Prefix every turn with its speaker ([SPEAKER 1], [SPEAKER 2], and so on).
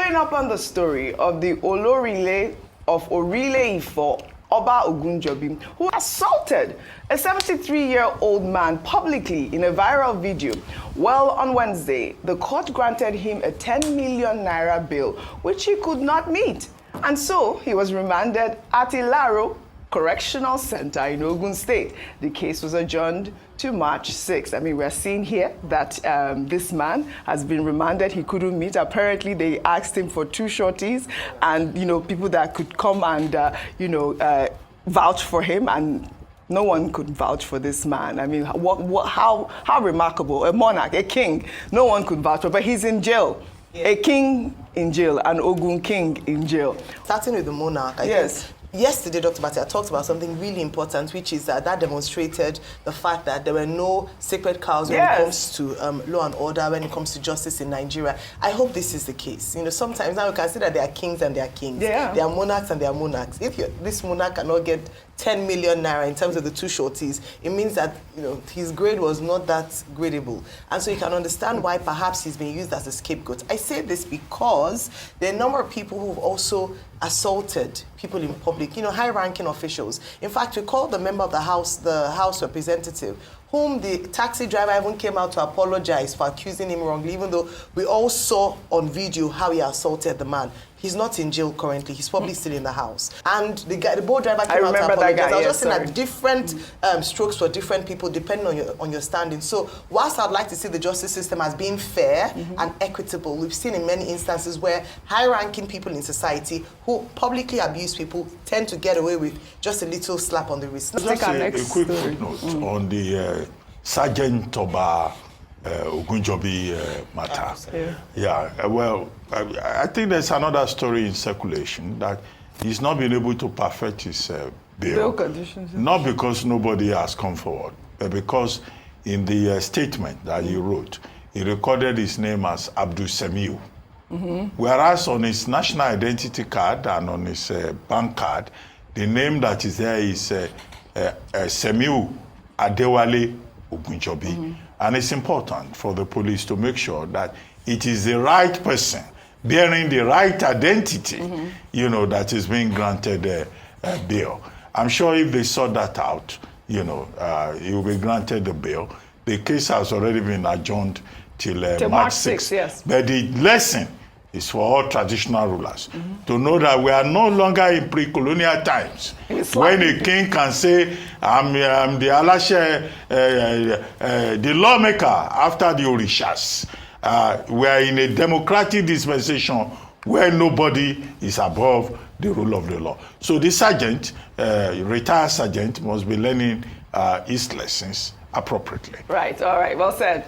[SPEAKER 1] Following up on the story of the Olorile of Orile Ifo, Oba Ogunjobi, who assaulted a 73-year-old man publicly in a viral video. Well, on Wednesday, the court granted him a 10 million naira bail, which he could not meet. And so he was remanded at Ilaro Correctional Center in Ogun State. The case was adjourned to March 6th. I mean, we're seeing here that this man has been remanded. He couldn't meet. Apparently, they asked him for 2 shorties and, people that could come and, vouch for him, and no one could vouch for this man. I mean, how remarkable. A monarch, a king, no one could vouch for, but he's in jail. Yeah. A king in jail, an Ogun king in jail.
[SPEAKER 2] Starting with the monarch, I guess. Yesterday, Dr. Batia talked about something really important, which is that demonstrated the fact that there were no sacred cows when it comes to law and order, when it comes to justice in Nigeria. I hope this is the case. Sometimes now we can see that there are kings and there are kings. Yeah. There are monarchs and there are monarchs. If this monarch cannot get 10 million naira in terms of the 2 shorties, it means that his grade was not that gradable. And so you can understand why perhaps he's being used as a scapegoat. I say this because there are a number of people who've also assaulted people in public, high-ranking officials. In fact, we called the member of the House representative, whom the taxi driver even came out to apologize for accusing him wrongly, even though we all saw on video how he assaulted the man. He's not in jail currently. He's probably still in the house. And the boat driver came out to apologize. I was just saying that different strokes for different people depending on your standing. So whilst I'd like to see the justice system as being fair and equitable, we've seen in many instances where high-ranking people in society who publicly abuse people tend to get away with just a little slap on the wrist.
[SPEAKER 3] Just a quick footnote on the Sergeant Toba Ogunjobi matter. Well, I think there's another story in circulation that he's not been able to perfect his bail conditions. Not because nobody has come forward, but because in the statement that he wrote, he recorded his name as Abdul Semiu. Whereas on his national identity card and on his bank card, the name that is there is Semiu Adewale Ogunjobi. And it's important for the police to make sure that it is the right person bearing the right identity, that is being granted bail. I'm sure if they sort that out, he will be granted the bail. The case has already been adjourned till March 6th. Yes. But the lesson is for all traditional rulers to know that we are no longer in pre-colonial times when a king can say, I'm the Alashe, the lawmaker after the Orishas. We are in a democratic dispensation where nobody is above the rule of the law. So the sergeant, retired sergeant, must be learning his lessons appropriately.
[SPEAKER 1] Right, all right, well said.